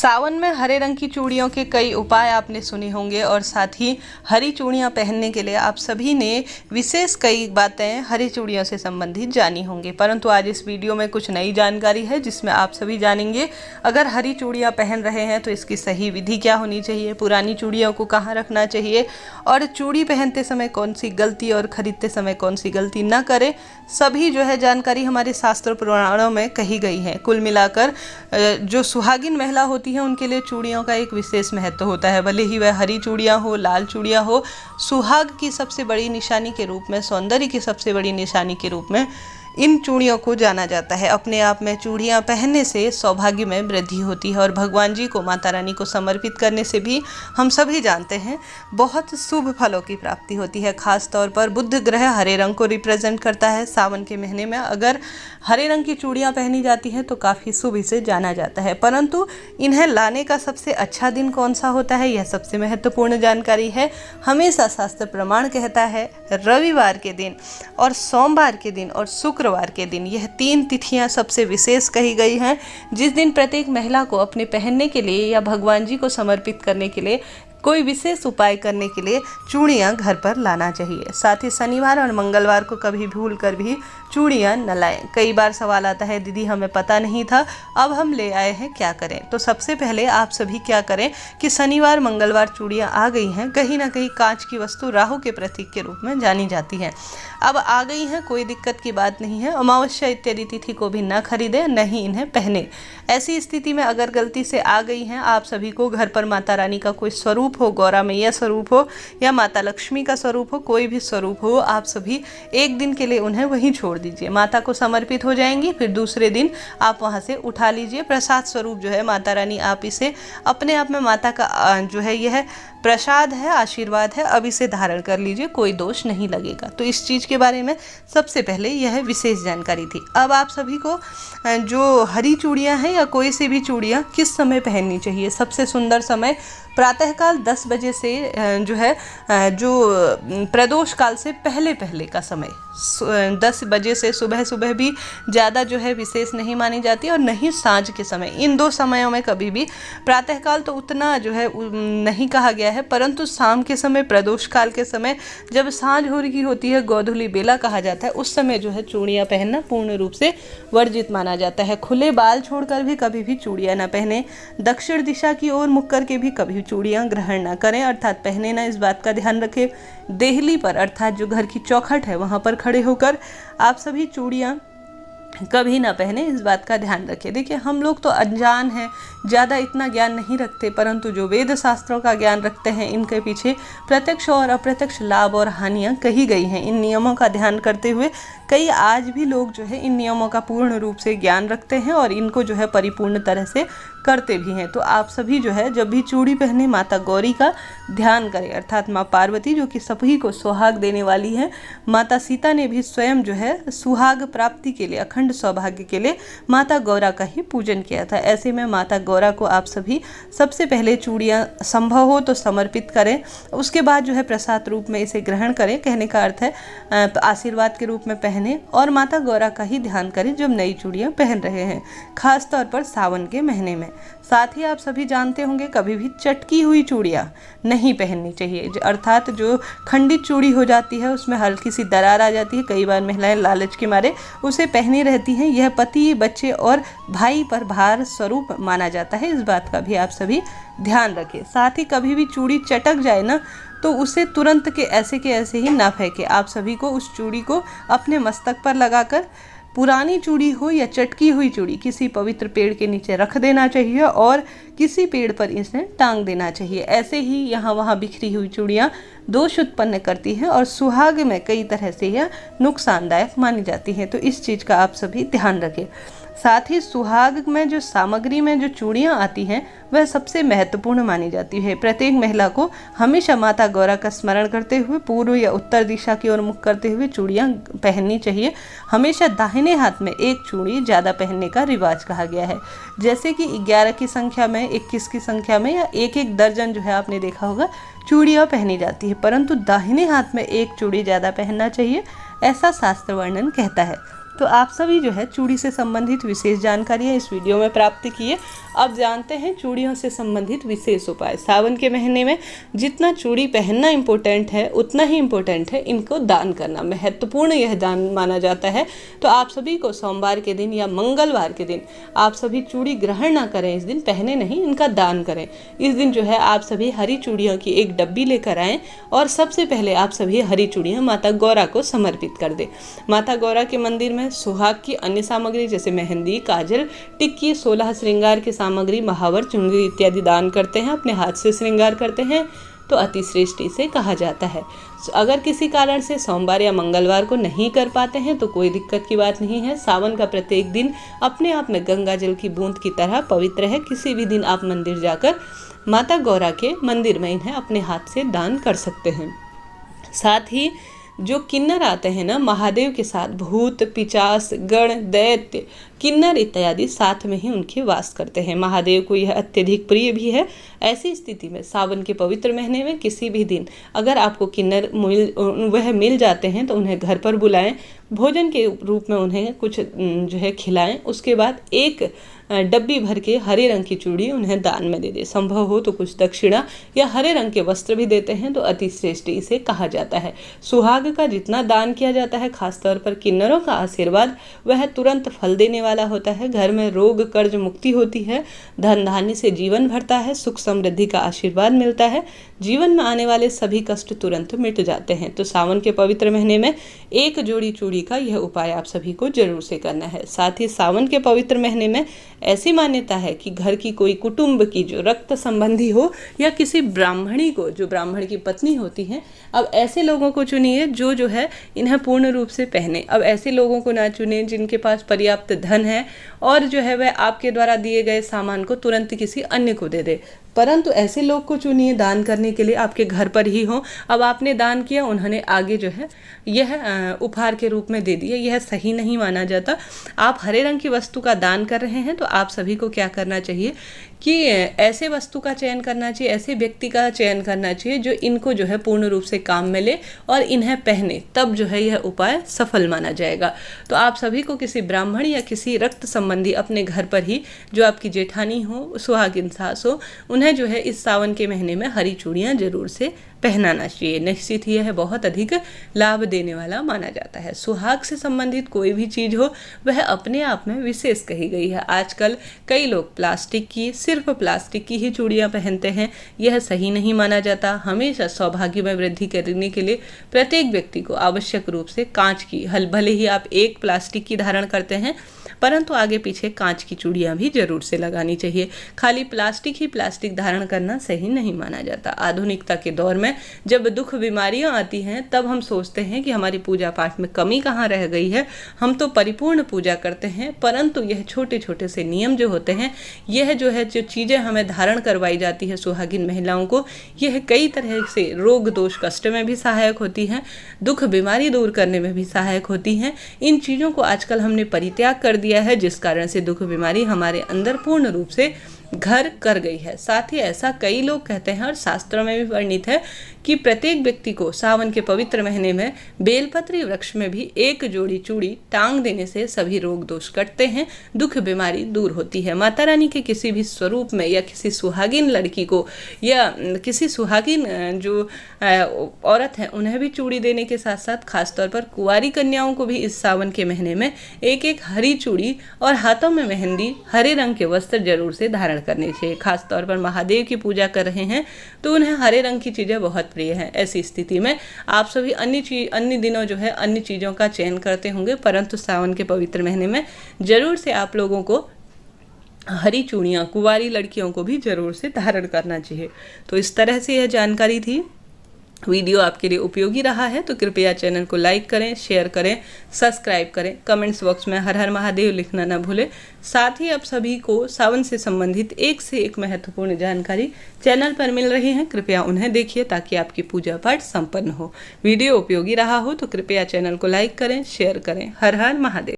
सावन में हरे रंग की चूड़ियों के कई उपाय आपने सुने होंगे और साथ ही हरी चूड़ियां पहनने के लिए आप सभी ने विशेष कई बातें हरी चूड़ियों से संबंधित जानी होंगी। परंतु आज इस वीडियो में कुछ नई जानकारी है जिसमें आप सभी जानेंगे अगर हरी चूड़ियां पहन रहे हैं तो इसकी सही विधि क्या होनी चाहिए, पुरानी चूड़ियों को कहाँ रखना चाहिए और चूड़ी पहनते समय कौन सी गलती और खरीदते समय कौन सी गलती न करें। सभी जो है जानकारी हमारे शास्त्र पुराणों में कही गई है। कुल मिलाकर जो सुहागिन महिला होती है उनके लिए चूड़ियों का एक विशेष महत्व होता है। भले ही वह हरी चूड़ियाँ हो, लाल चूड़ियाँ हो, सुहाग की सबसे बड़ी निशानी के रूप में, सौंदर्य की सबसे बड़ी निशानी के रूप में इन चूड़ियों को जाना जाता है। अपने आप में चूड़ियाँ पहनने से सौभाग्य में वृद्धि होती है और भगवान जी को, माता रानी को समर्पित करने से भी हम सभी जानते हैं बहुत शुभ फलों की प्राप्ति होती है। खास तौर पर बुध ग्रह हरे रंग को रिप्रेजेंट करता है। सावन के महीने में अगर हरे रंग की चूड़ियाँ पहनी जाती हैं तो काफ़ी शुभ इसे जाना जाता है। परंतु इन्हें लाने का सबसे अच्छा दिन कौन सा होता है, यह सबसे महत्वपूर्ण जानकारी है। हमेशा शास्त्र प्रमाण कहता है रविवार के दिन और सोमवार के दिन और शुक्रवार के दिन, यह 3 तिथियां सबसे विशेष कही गई हैं जिस दिन प्रत्येक महिला को अपने पहनने के लिए या भगवान जी को समर्पित करने के लिए कोई विशेष उपाय करने के लिए चूड़ियाँ घर पर लाना चाहिए। साथ ही शनिवार और मंगलवार को कभी भूल कर भी चूड़ियाँ न लाएं। कई बार सवाल आता है, दीदी हमें पता नहीं था, अब हम ले आए हैं, क्या करें। तो सबसे पहले आप सभी क्या करें कि शनिवार मंगलवार चूड़ियाँ आ गई हैं, कहीं ना कहीं कांच की वस्तु राहु के प्रतीक के रूप में जानी जाती हैं, अब आ गई हैं, कोई दिक्कत की बात नहीं है। अमावस्या इत्यादि तिथि को भी न खरीदें, न ही इन्हें पहने। ऐसी स्थिति में अगर गलती से आ गई हैं, आप सभी को घर पर माता रानी का कोई स्वरूप हो, गौरा मैया स्वरूप हो या माता लक्ष्मी का स्वरूप हो, कोई भी स्वरूप हो, आप सभी एक दिन के लिए उन्हें वहीं छोड़ दीजिए। माता को समर्पित हो जाएंगी, फिर दूसरे दिन आप वहां से उठा लीजिए। प्रसाद स्वरूप जो है माता रानी, आप इसे अपने आप में माता का जो है यह प्रसाद है, आशीर्वाद है, अब इसे धारण कर लीजिए, कोई दोष नहीं लगेगा। तो इस चीज़ के बारे में सबसे पहले यह विशेष जानकारी थी। अब आप सभी को जो हरी चूड़ियाँ हैं या कोई सी भी चूड़ियाँ किस समय पहननी चाहिए, सबसे सुंदर समय प्रातःकाल 10 बजे से जो है जो प्रदोष काल से पहले पहले का समय 10 बजे से सुबह भी ज़्यादा जो है विशेष नहीं मानी जाती और नहीं सांझ के समय। इन 2 समयों में कभी भी, प्रातःकाल तो उतना जो है नहीं कहा गया है, परंतु शाम के समय, प्रदोष काल के समय जब सांझ हो रही होती है, गोधूली बेला कहा जाता है, उस समय जो है चूड़ियाँ पहनना पूर्ण रूप से वर्जित माना जाता है। खुले बाल छोड़कर भी कभी भी चूड़ियाँ न पहने, दक्षिण दिशा की ओर मुख करके भी कभी चूड़ियाँ ग्रहण ना करें, अर्थात पहने ना। इस बात का ध्यान रखें। देहली पर अर्थात जो घर की चौखट है वहाँ पर खड़े होकर आप सभी चूड़ियाँ कभी ना पहने, इस बात का ध्यान रखें। देखिए, हम लोग तो अनजान हैं, ज़्यादा इतना ज्ञान नहीं रखते, परंतु जो वेद शास्त्रों का ज्ञान रखते हैं इनके पीछे प्रत्यक्ष और अप्रत्यक्ष लाभ और हानियाँ कही गई हैं। इन नियमों का ध्यान करते हुए कई आज भी लोग जो है इन नियमों का पूर्ण रूप से ज्ञान रखते हैं और इनको जो है परिपूर्ण तरह से करते भी हैं। तो आप सभी जो है जब भी चूड़ी पहने माता गौरी का ध्यान करें, अर्थात माँ पार्वती जो कि सभी को सुहाग देने वाली हैं। माता सीता ने भी स्वयं जो है सुहाग प्राप्ति के लिए, अखंड सौभाग्य के लिए माता गौरा का ही पूजन किया था। ऐसे में माता गौरा को आप सभी सबसे पहले चूड़ियाँ संभव हो तो समर्पित करें, उसके बाद जो है प्रसाद रूप में इसे ग्रहण करें। कहने का अर्थ है आशीर्वाद के रूप में पहने और माता गौरा का ही ध्यान करें जब नई चूड़ियाँ पहन रहे हैं, खास तौर पर सावन के महीने में। साथ ही आप सभी जानते होंगे कभी भी चटकी हुई चूड़ियाँ नहीं पहननी चाहिए, अर्थात जो खंडित चूड़ी हो जाती है उसमें हल्की सी दरार आ जाती है, कई बार महिलाएं लालच के मारे उसे पहनी रहती हैं। यह पति, बच्चे और भाई पर भार स्वरूप माना जाता है, इस बात का भी आप सभी ध्यान रखें। साथ ही कभी भी चूड़ी चटक जाए ना तो उसे तुरंत के ऐसे ही ना फेंके। आप सभी को उस चूड़ी को अपने मस्तक पर लगाकर, पुरानी चूड़ी हो या चटकी हुई चूड़ी, किसी पवित्र पेड़ के नीचे रख देना चाहिए और किसी पेड़ पर इसे टांग देना चाहिए। ऐसे ही यहाँ वहाँ बिखरी हुई चूड़ियाँ दोष उत्पन्न करती हैं और सुहाग में कई तरह से यह नुकसानदायक मानी जाती हैं। तो इस चीज़ का आप सभी ध्यान रखें। साथ ही सुहाग में जो सामग्री में जो चूड़ियाँ आती हैं वह सबसे महत्वपूर्ण मानी जाती है। प्रत्येक महिला को हमेशा माता गौरा का स्मरण करते हुए पूर्व या उत्तर दिशा की ओर मुख करते हुए चूड़ियाँ पहननी चाहिए। हमेशा दाहिने हाथ में एक चूड़ी ज़्यादा पहनने का रिवाज कहा गया है, जैसे कि 11 की संख्या में, 21 की संख्या में या एक दर्जन जो है आपने देखा होगा चूड़ियाँ पहनी जाती है, परंतु दाहिने हाथ में एक चूड़ी ज़्यादा पहनना चाहिए, ऐसा शास्त्र वर्णन कहता है। तो आप सभी जो है चूड़ी से संबंधित विशेष जानकारियाँ इस वीडियो में प्राप्त किए। अब जानते हैं चूड़ियों से संबंधित विशेष उपाय। सावन के महीने में जितना चूड़ी पहनना इम्पोर्टेंट है उतना ही इम्पोर्टेंट है इनको दान करना, महत्वपूर्ण यह दान माना जाता है। तो आप सभी को सोमवार के दिन या मंगलवार के दिन आप सभी चूड़ी ग्रहण ना करें, इस दिन पहने नहीं, इनका दान करें। इस दिन जो है आप सभी हरी चूड़ियों की एक डब्बी लेकर आएँ और सबसे पहले आप सभी हरी चूड़ियाँ माता गौरा को समर्पित कर दें। माता गौरा के मंदिर में सुहाग की अन्य सामग्री जैसे मेहंदी, काजल, टिक्की, 16 श्रृंगार की सामग्री, महावर, चुनरी इत्यादि दान करते हैं, अपने हाथ से श्रृंगार करते हैं तो अति श्रेष्ठ इसे कहा जाता है। अगर किसी कारण से सोमवार या मंगलवार को नहीं कर पाते हैं तो कोई दिक्कत की बात नहीं है। सावन का प्रत्येक दिन अपने आप में गंगा जल की बूंद की तरह पवित्र है। किसी भी दिन आप मंदिर जाकर माता गौरा के मंदिर में इन्हें अपने हाथ से दान कर सकते हैं। साथ ही जो किन्नर आते हैं ना महादेव के साथ, भूत, पिचास, गण, दैत्य, किन्नर इत्यादि साथ में ही उनके वास करते हैं। महादेव को यह अत्यधिक प्रिय भी है। ऐसी स्थिति में सावन के पवित्र महीने में किसी भी दिन अगर आपको किन्नर मिल जाते हैं तो उन्हें घर पर बुलाएं, भोजन के रूप में उन्हें कुछ जो है खिलाएं। उसके बाद एक डब्बी भर के हरे रंग की चूड़ी उन्हें दान में दे दे। संभव हो तो कुछ दक्षिणा या हरे रंग के वस्त्र भी देते हैं तो अति श्रेष्ठ इसे कहा जाता है। सुहाग का जितना दान किया जाता है, खासतौर पर किन्नरों का आशीर्वाद वह तुरंत फल देने वाला होता है। घर में रोग कर्ज मुक्ति होती है, धन धान्य से जीवन भरता है, सुख समृद्धि का आशीर्वाद मिलता है, जीवन में आने वाले सभी कष्ट तुरंत मिट जाते हैं। तो सावन के पवित्र महीने में एक जोड़ी चूड़ी का यह उपाय आप सभी को जरूर से करना है। साथ ही सावन के पवित्र महीने में ऐसी मान्यता है कि घर की कोई कुटुंब की जो रक्त संबंधी हो या किसी ब्राह्मणी को, जो ब्राह्मण की पत्नी होती है, अब ऐसे लोगों को चुनिए जो है इन्हें पूर्ण रूप से पहने। अब ऐसे लोगों को ना चुने जिनके पास पर्याप्त धन है और जो है वह आपके द्वारा दिए गए सामान को तुरंत किसी अन्य को दे दे, परंतु ऐसे लोग को चुनिए दान करने के लिए आपके घर पर ही हो। अब आपने दान किया, उन्होंने आगे जो है यह उपहार के रूप में दे दिया, यह सही नहीं माना जाता। आप हरे रंग की वस्तु का दान कर रहे हैं तो आप सभी को क्या करना चाहिए कि ऐसे वस्तु का चयन करना चाहिए, ऐसे व्यक्ति का चयन करना चाहिए जो इनको जो है पूर्ण रूप से काम में ले और इन्हें पहने, तब जो है यह उपाय सफल माना जाएगा। तो आप सभी को किसी ब्राह्मण या किसी रक्त संबंधी अपने घर पर ही, जो आपकी जेठानी हो, सुहागिन सास हो, उन्हें जो है इस सावन के महीने में हरी चूड़ियाँ जरूर से पहनाना चाहिए। निश्चित ही यह बहुत अधिक लाभ देने वाला माना जाता है। सुहाग से संबंधित कोई भी चीज़ हो वह अपने आप में विशेष कही गई है। आजकल कई लोग प्लास्टिक की, सिर्फ प्लास्टिक की ही चूड़ियाँ पहनते हैं, यह सही नहीं माना जाता। हमेशा सौभाग्य में वृद्धि करने के लिए प्रत्येक व्यक्ति को आवश्यक रूप से कांच की, भले ही आप एक प्लास्टिक की धारण करते हैं परंतु आगे पीछे कांच की चूड़ियाँ भी जरूर से लगानी चाहिए। खाली प्लास्टिक ही प्लास्टिक धारण करना सही नहीं माना जाता। आधुनिकता के दौर में जब दुख बीमारियां आती हैं तब हम सोचते हैं कि हमारी पूजा पाठ में कमी कहाँ रह गई है, हम तो परिपूर्ण पूजा करते हैं, परंतु यह छोटे छोटे से नियम जो होते हैं, यह जो है जो चीज़ें हमें धारण करवाई जाती है सुहागिन महिलाओं को, यह कई तरह से रोग दोष कष्ट में भी सहायक होती हैं, दुख बीमारी दूर करने में भी सहायक होती हैं। इन चीज़ों को आजकल हमने परित्याग कर दिया है, जिस कारण से दुख बीमारी हमारे अंदर पूर्ण रूप से घर कर गई है। साथ ही ऐसा कई लोग कहते हैं और शास्त्रों में भी वर्णित है कि प्रत्येक व्यक्ति को सावन के पवित्र महीने में बेलपत्री वृक्ष में भी एक जोड़ी चूड़ी टांग देने से सभी रोग दोष कटते हैं, दुख बीमारी दूर होती है। माता रानी के किसी भी स्वरूप में या किसी सुहागिन लड़की को या किसी सुहागिन जो औरत है उन्हें भी चूड़ी देने के साथ साथ खासतौर पर कुंवारी कन्याओं को भी इस सावन के महीने में एक एक हरी चूड़ी और हाथों में मेहंदी, हरे रंग के वस्त्र जरूर से धारण करनी चाहिए। खासतौर पर महादेव की पूजा कर रहे हैं तो उन्हें हरे रंग की चीज़ें बहुत प्रिय हैं। ऐसी स्थिति में आप सभी अन्य दिनों जो है अन्य चीज़ों का चयन करते होंगे, परंतु सावन के पवित्र महीने में जरूर से आप लोगों को हरी चूड़ियाँ कुंवारी लड़कियों को भी जरूर से धारण करना चाहिए। तो इस तरह से यह जानकारी थी। वीडियो आपके लिए उपयोगी रहा है तो कृपया चैनल को लाइक करें, शेयर करें, सब्सक्राइब करें, कमेंट्स बॉक्स में हर हर महादेव लिखना ना भूलें। साथ ही आप सभी को सावन से संबंधित एक से एक महत्वपूर्ण जानकारी चैनल पर मिल रही है, कृपया उन्हें देखिए ताकि आपकी पूजा पाठ संपन्न हो। वीडियो उपयोगी रहा हो तो कृपया चैनल को लाइक करें, शेयर करें। हर हर महादेव।